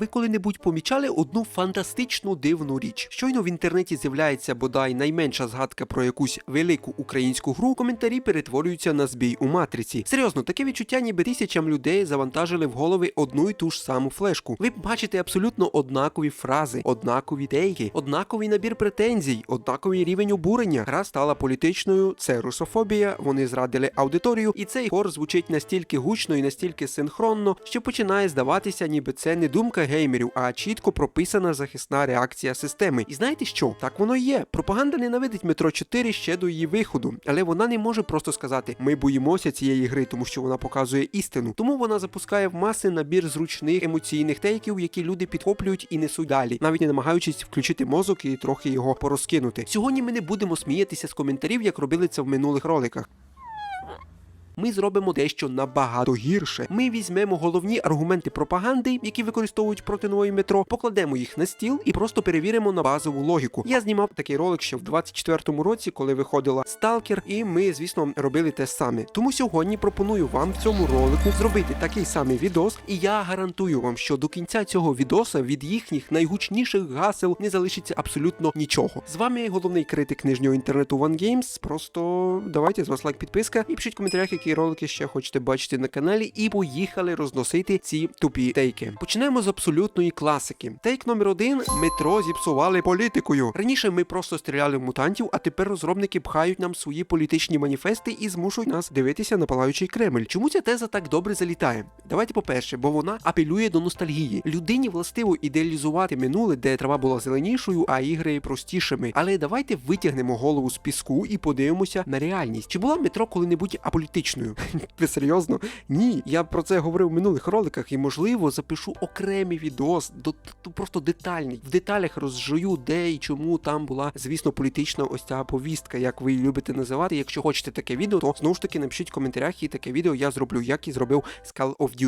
Ви коли-небудь помічали одну фантастичну дивну річ? Щойно в інтернеті з'являється бодай найменша згадка про якусь велику українську гру, коментарі перетворюються на збій у матриці. Серйозно, таке відчуття, ніби тисячам людей завантажили в голови одну і ту ж саму флешку. Ви бачите абсолютно однакові фрази, однакові тейки, однаковий набір претензій, однаковий рівень обурення. Гра стала політичною, це русофобія, вони зрадили аудиторію, і цей хор звучить настільки гучно і настільки синхронно, що починає здаватися, ніби це не думка геймерів, а чітко прописана захисна реакція системи. І знаєте що? Так воно і є. Пропаганда ненавидить Метро 4 ще до її виходу, але вона не може просто сказати «ми боїмося цієї гри», тому що вона показує істину. Тому вона запускає в маси набір зручних емоційних тейків, які люди підхоплюють і несуть далі, навіть не намагаючись включити мозок і трохи його порозкинути. Сьогодні ми не будемо сміятися з коментарів, як робили це в минулих роликах. Ми зробимо дещо набагато гірше. Ми візьмемо головні аргументи пропаганди, які використовують проти нової метро, покладемо їх на стіл і просто перевіримо на базову логіку. Я знімав такий ролик ще в 24-му році, коли виходила Stalker, і ми, звісно, робили те саме. Тому сьогодні пропоную вам в цьому ролику зробити такий самий відос, і я гарантую вам, що до кінця цього відоса від їхніх найгучніших гасел не залишиться абсолютно нічого. З вами головний критик нижнього інтернету OneGames. Просто давайте з вас лайк, підписка і пишіть в коментарях, які ролики ще хочете бачити на каналі, і поїхали розносити ці тупі тейки. Почнемо з абсолютної класики. Тейк номер 1. Метро зіпсували політикою. Раніше ми просто стріляли в мутантів, а тепер розробники пхають нам свої політичні маніфести і змушують нас дивитися на палаючий Кремль. Чому ця теза так добре залітає? Давайте по-перше, бо вона апелює до ностальгії. Людині властиво ідеалізувати минуле, де трава була зеленішою, а ігри простішими. Але давайте витягнемо голову з піску і подивимося на реальність. Чи була метро коли-небудь аполітичною? Ви серйозно? Ні. Я про це говорив в минулих роликах і, можливо, запишу окремий відос, просто детальний. В деталях розжую, де і чому там була, звісно, політична ось ця повістка, як ви любите називати. Якщо хочете таке відео, то знову ж таки напишіть в коментарях, і таке відео я зроблю, як і зробив з Call of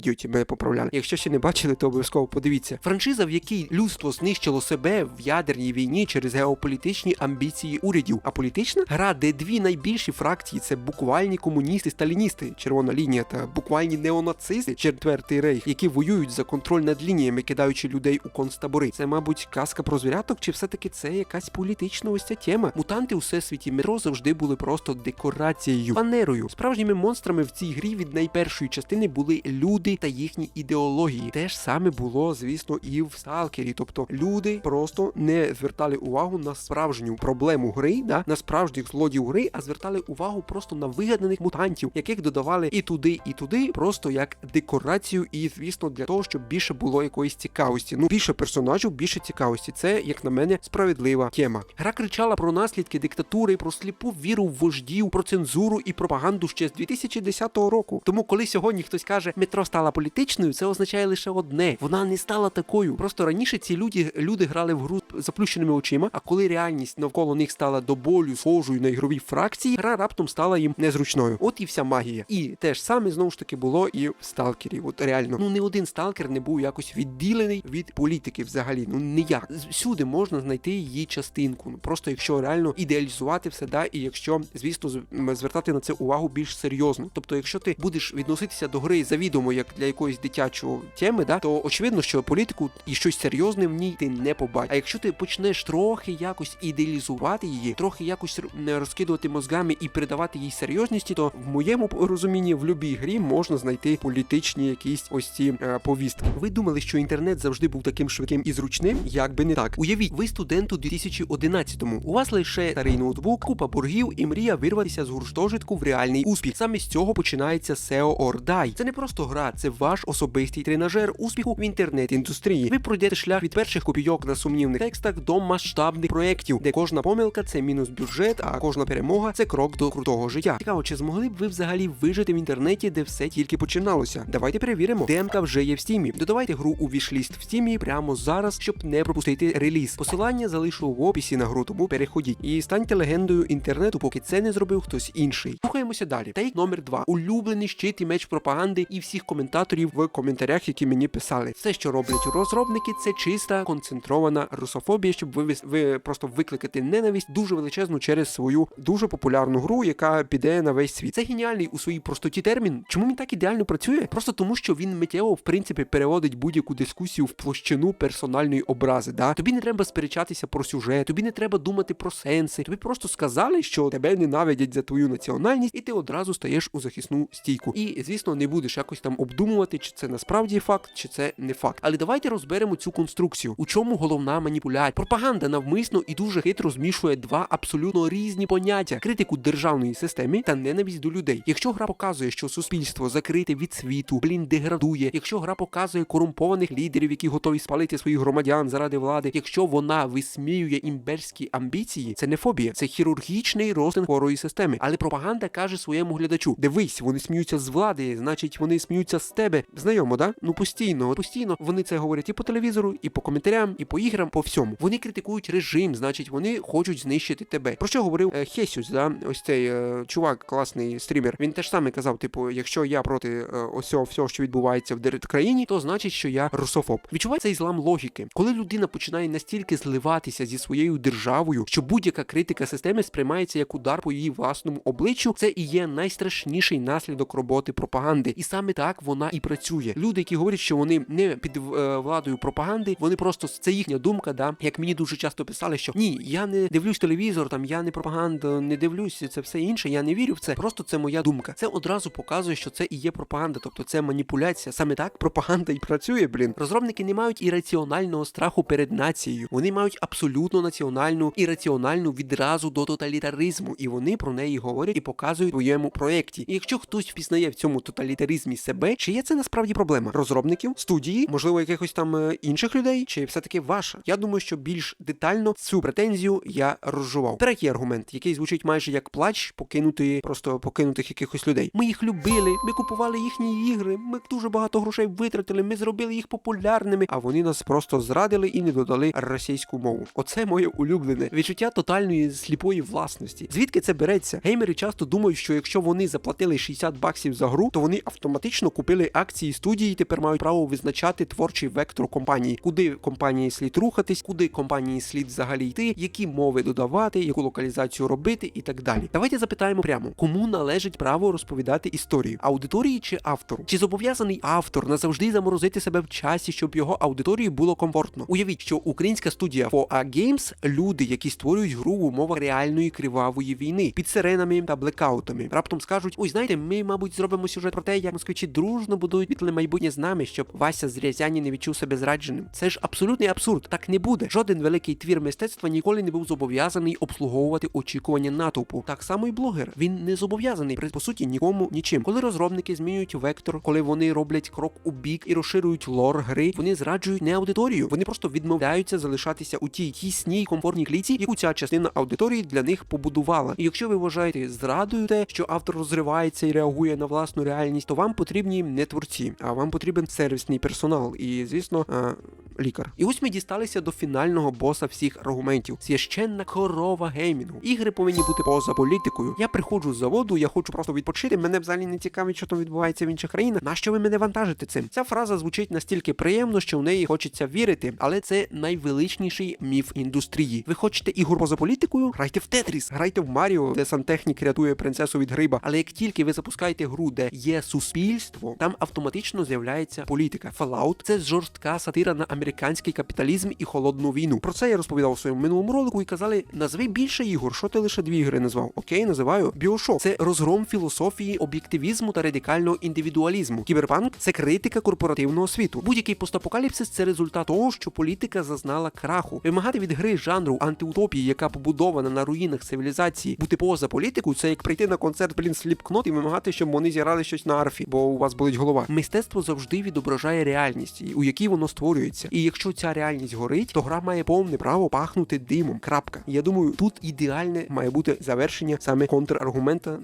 Duty, мене поправляли. Якщо ще не бачили, то обов'язково подивіться. Франшиза, в якій людство знищило себе в ядерній війні через геополітичні амбіції урядів. А політична гра, де дві найбільші фракції – це буквальні комуністи, сталіністи, червона лінія, та буквальні неонацисти, четвертий рейх, які воюють за контроль над лініями, кидаючи людей у концтабори. Це, мабуть, казка про звіряток, чи все-таки це якась політична ось ця тема? Мутанти у всесвіті метро завжди були просто декорацією, фанерою. Справжніми монстрами в цій грі від найпершої частини були люди та їхні ідеології. Те ж саме було, звісно, і в Сталкері. Тобто люди просто не звертали увагу на справжню проблему гри, на справжніх злодіїв гри, а звертали увагу просто на вигаданих мутантів, яких додавали і туди, просто як декорацію, і, звісно, для того, щоб більше було якоїсь цікавості. Більше персонажів, більше цікавості. Це, як на мене, справедлива тема. Гра кричала про наслідки диктатури, про сліпу віру в вождів, про цензуру і пропаганду ще з 2010 року. Тому, коли сьогодні хтось каже, метро стала політичною, це означає лише одне. Вона не стала такою. Просто раніше ці люди грали в гру з заплющеними очима, а коли реальність навколо них стала до болю схожою на ігрові фракції, гра раптом стала їм незручною. От і вся магія. І те ж саме, знову ж таки, було і в Сталкері. От реально, не один Сталкер не був якось відділений від політики взагалі. Ніяк. Всюди можна знайти її частинку. Просто якщо реально ідеалізувати все, і якщо, звісно, звертати на це увагу більш серйозно. Тобто, якщо ти будеш відноситися до гри завідомо як для якоїсь дитячої теми, то очевидно, що політику і щось серйозне в ній ти не побачиш. А якщо ти почнеш трохи якось ідеалізувати її, трохи якось розкидувати мозгами і передавати їй серйозності, то в моєму розумінні в любій грі можна знайти політичні якісь ось ці повістки. Ви думали, що інтернет завжди був таким швидким і зручним? Як би не так. Уявіть, ви студент у 2011-му. У вас лише старий ноутбук, купа боргів і мрія вирватися з гуртожитку в реальний успіх. Саме з цього починається SEO or Die. Це не просто гра, це ваш особистий тренажер успіху в інтернет-індустрії. Ви пройдете шлях від перших копійок на сумнівних текстах до масштабних проєктів, де кожна помилка – це мінус бюджет, а кожна перемога – це крок до крутого життя. Цікаво, чи змогли б ви взагалі вижити в інтернеті, де все тільки починалося? Давайте перевіримо. Демка вже є в Стімі. Додавайте гру у вішліст в Стімі прямо зараз, щоб не пропустити реліз. Посилання залишу в описі на гру, тому переходіть. І станьте легендою інтернету, поки це не зробив хтось інший. Рухаємося далі. Тейк номер 2. Улюблений щит і меч пропаганди і всіх коментаторів в коментарях, які мені писали. Все, що роблять розробники, це чиста, концентрована русофобія, щоб ви просто викликати ненависть дуже величезну через свою дуже популярну гру, яка піде на весь весь світ. Це геніальний у своїй простоті термін. Чому він так ідеально працює? Просто тому, що він миттєво, в принципі, переводить будь-яку дискусію в площину персональної образи. Да? Тобі не треба сперечатися про сюжет, тобі не треба думати про сенси. Тобі просто сказали, що тебе ненавидять за твою національність, і ти одразу стаєш у захисну стійку. І, звісно, не будеш якось там обдумувати, чи це насправді факт, чи це не факт. Але давайте розберемо цю конструкцію. У чому головна маніпуляція? Пропаганда навмисно і дуже хитро змішує два абсолютно різні поняття: критику державної системи та ненависть до людей. Якщо гра показує, що суспільство закрите від світу, деградує, якщо гра показує корумпованих лідерів, які готові спалити своїх громадян заради влади, якщо вона висміює імперські амбіції, це не фобія, це хірургічний розтин хворої системи. Але пропаганда каже своєму глядачу: дивись, вони сміються з влади, значить вони сміються з тебе. Знайомо, да? Ну постійно вони це говорять і по телевізору, і по коментарям, і по іграм, по всьому. Вони критикують режим, значить вони хочуть знищити тебе. Про що говорив Хесюс, да? Ось цей чувак, класний стрімер. Він теж саме казав, типу, якщо я проти всього, що відбувається в країні, то значить, що я русофоб. Відчувається цей злам логіки. Коли людина починає настільки зливатися зі своєю державою, що будь-яка критика системи сприймається як удар по її власному обличчю, це і є найстрашніший наслідок роботи пропаганди. І саме так вона і працює. Люди, які говорять, що вони не під владою пропаганди, вони просто, це їхня думка, да? Як мені дуже часто писали, що ні, я не дивлюсь телевізор, там я не пропаганду, не дивлюсь, це все інше, я не вірю в це. Просто це моя думка. Це одразу показує, що це і є пропаганда, тобто це маніпуляція. Саме так пропаганда і працює, блін. Розробники не мають ірраціонального страху перед нацією. Вони мають абсолютно національну і раціональну відразу до тоталітаризму, і вони про неї говорять і показують в своєму проєкті. І якщо хтось впізнає в цьому тоталітаризмі себе, чи є це насправді проблема? Розробників, студії, можливо, якихось там інших людей, чи все-таки ваша? Я думаю, що більш детально цю претензію я розжував. Третій аргумент, який звучить майже як плач покинутих якихось людей. Ми їх любили, ми купували їхні ігри, ми дуже багато грошей витратили, ми зробили їх популярними, а вони нас просто зрадили і не додали російську мову. Оце моє улюблене відчуття тотальної сліпої власності. Звідки це береться? Геймери часто думають, що якщо вони заплатили $60 за гру, то вони автоматично купили акції студії і тепер мають право визначати творчий вектор компанії, куди компанії слід рухатись, куди компанії слід взагалі йти, які мови додавати, яку локалізацію робити і так далі. Давайте запитаємо прямо, кому належить право розповідати історію? Аудиторії чи автору? Чи зобов'язаний автор назавжди заморозити себе в часі, щоб його аудиторії було комфортно? Уявіть, що українська студія 4A Games – люди, які створюють гру в умовах реальної кривавої війни, під сиренами та блекаутами. Раптом скажуть: ой, знаєте, ми, мабуть, зробимо сюжет про те, як москвичі дружно будують світле майбутнє з нами, щоб Вася з Рязані не відчув себе зрадженим. Це ж абсолютний абсурд. Так не буде. Жоден великий твір мистецтва ніколи не був зобов'язаний обслуговувати очікування натовпу. Так само і блогер. Він не зобов'язаний, по суті, нікому нічим. Коли розробники змінюють вектор, коли вони роблять крок у бік і розширюють лор гри, вони зраджують не аудиторію. Вони просто відмовляються залишатися у тій тісній комфортній клітці, яку ця частина аудиторії для них побудувала. І якщо ви вважаєте зрадою те, що автор розривається і реагує на власну реальність, то вам потрібні не творці, а вам потрібен сервісний персонал і, звісно, лікар. І ось ми дісталися до фінального боса всіх аргументів. Священна корова геймінгу. Ігри повинні бути поза політикою. Я приходжу з заводу, я хочу просто відпочити, мене взагалі не цікавить, що там відбувається в інших країнах. Нащо ви мене вантажите цим? Ця фраза звучить настільки приємно, що в неї хочеться вірити, але це найвеличніший міф індустрії. Ви хочете ігор поза політикою? Грайте в Тетріс, грайте в Маріо, де сантехнік рятує принцесу від гриба. Але як тільки ви запускаєте гру, де є суспільство, там автоматично з'являється політика. Fallout – це жорстка сатира на американський капіталізм і холодну війну. Про це я розповідав у своєму минулому ролику і казали: назви більше ігор, що ти лише 2 ігри назвав? Окей, називаю. BioShock – це розгром філософії об'єктивізму та радикального індивідуалізму. Кіберпанк – це критика корпоративного світу. Будь-який постапокаліпсис – це результат того, що політика зазнала краху. Вимагати від гри жанру антиутопії, яка побудована на руїнах цивілізації, бути поза політикою – це як прийти на концерт, Slipknot і вимагати, щоб вони зіграли щось на арфі, бо у вас болить голова. Мистецтво завжди відображає реальність, у якій воно створюється. І якщо ця реальність горить, то гра має повне право пахнути димом. Крапка. Я думаю, тут ідеальне має бути завершення саме контраргумента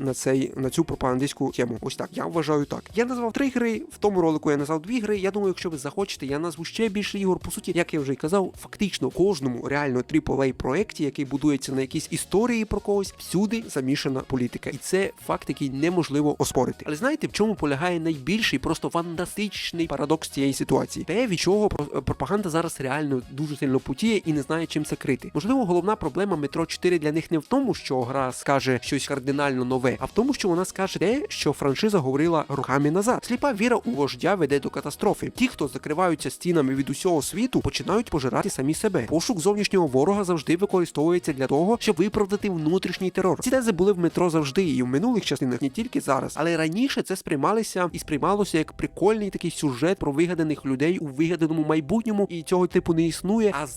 на цю пропагандистську тему. Ось так. Я вважаю так. Я назвав 3 гри, в тому ролику я назвав 2 гри. Я думаю, якщо ви захочете, я назву ще більше ігор. По суті, як я вже й казав, фактично кожному реально AAA проєкті, який будується на якійсь історії про когось, всюди замішана політика. І це факт, який неможливо оспорити. Але знаєте, в чому полягає найбільший, просто фантастичний парадокс цієї ситуації? Те, від чого Пропаганда зараз реально дуже сильно потіє і не знає, чим це крити. Можливо, головна проблема Метро 4 для них не в тому, що гра скаже щось кардинально нове, а в тому, що вона скаже те, що франшиза говорила роками назад. Сліпа віра у вождя веде до катастрофи. Ті, хто закриваються стінами від усього світу, починають пожирати самі себе. Пошук зовнішнього ворога завжди використовується для того, щоб виправдати внутрішній терор. Ці тези були в Метро завжди і в минулих частинах, не тільки зараз. Але раніше це сприймалося як прикольний такий сюжет про вигаданих людей у вигаданому майбутньому, і цього типу не існує. А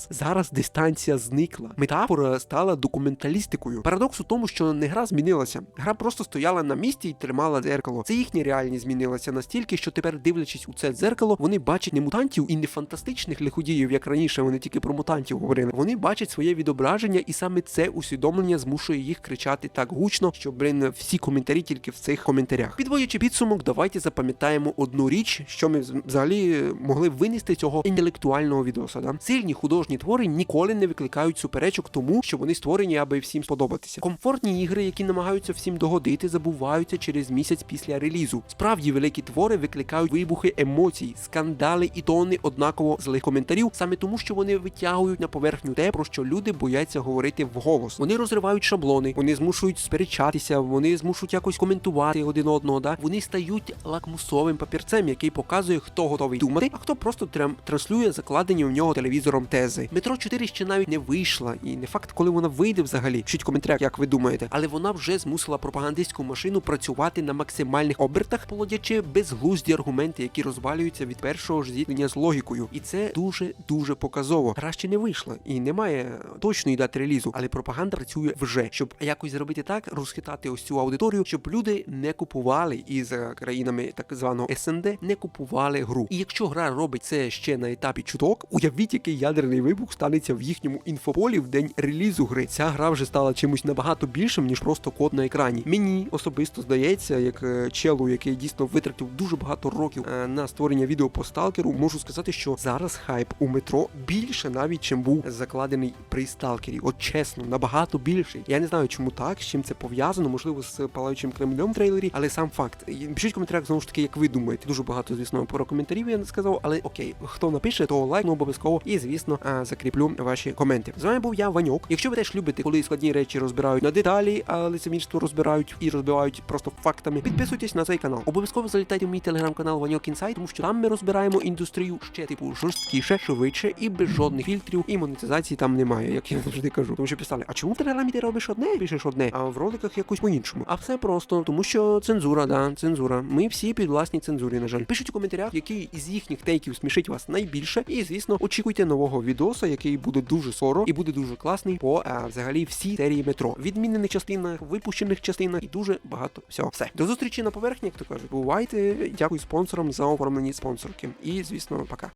зараз дистанція зникла. Метафора стала документалістикою. Парадокс у тому, що не гра змінилася. Гра просто стояла на місці і тримала дзеркало. Це їхня реальність змінилася настільки, що тепер, дивлячись у це дзеркало, вони бачать не мутантів і не фантастичних лиходіїв, як раніше вони тільки про мутантів говорили. Вони бачать своє відображення, і саме це усвідомлення змушує їх кричати так гучно, що, всі коментарі тільки в цих коментарях. Підводячи підсумок, давайте запам'ятаємо одну річ, що ми взагалі могли винести цього інтелектуального відоса. Да? Сильні художні твори ніколи не викликають суперечок тому, що вони створені, аби всім сподобатися. Комфортні ігри, які намагаються всім догодити, забуваються через місяць після релізу. Справді великі твори викликають вибухи емоцій, скандали і тонни однаково злих коментарів, саме тому, що вони витягують на поверхню те, про що люди бояться говорити вголос. Вони розривають шаблони, вони змушують сперечатися, вони змушують якось коментувати один одного, да? Вони стають лакмусовим папірцем, який показує, хто готовий думати, а хто просто транслює закладені в нього телевізором тези. Метро 4 ще навіть не вийшла, і не факт, коли вона вийде взагалі. Пишіть в коментарях, як ви думаєте, але вона вже змусила пропагандистську машину працювати на максимальних обертах, плодячи безглузді аргументи, які розвалюються від першого ж зіткнення з логікою. І це дуже показово. Гра ще не вийшла і немає точної дати релізу, але пропаганда працює вже, щоб якось зробити так, розхитати ось цю аудиторію, щоб люди не купували із країнами так званого СНД, не купували гру. І якщо гра робить це ще на етапі чуток, уявіть, який ядерний вибух станеться в їхньому інфополі в день релізу гри. Ця гра вже стала чимось набагато більшим, ніж просто код на екрані. Мені особисто здається, як челу, який дійсно витратив дуже багато років на створення відео по сталкеру, можу сказати, що зараз хайп у Метро більше навіть, чим був закладений при сталкері. От чесно, набагато більший. Я не знаю, чому так, з чим це пов'язано, можливо, з палаючим Кремлем в трейлері, але сам факт. Пишіть в коментарях, знову ж таки, як ви думаєте. Дуже багато, звісно, про коментарів я не сказав, але окей. Хто напише, то лайкну обов'язково і, звісно, закріплю ваші коменти. З вами був я, Ваньок. Якщо ви теж любите, коли складні речі розбирають на деталі, а лицемірство розбирають і розбивають просто фактами, підписуйтесь на цей канал. Обов'язково залітайте в мій телеграм-канал Ваньок Інсайд, тому що там ми розбираємо індустрію ще жорсткіше, швидше і без жодних фільтрів, і монетизації там немає, як я завжди кажу. Тому що писали, а чому в телеграмі ти робиш одне, пишеш одне, а в роликах якось по-іншому? А все просто, тому що цензура, да, цензура. Ми всі під власній цензурі, на жаль. Пишіть у коментарях, який із їхніх тейків смішить вас найбільше, і, звісно, очікуйте нового відоса, який буде дуже скоро і буде дуже класний по взагалі всій серії Метро. Відмінених частинах, випущених частинах і дуже багато всього. Все. До зустрічі на поверхні, як то кажуть. Бувайте, дякую спонсорам за оформлені спонсорки. І, звісно, пока.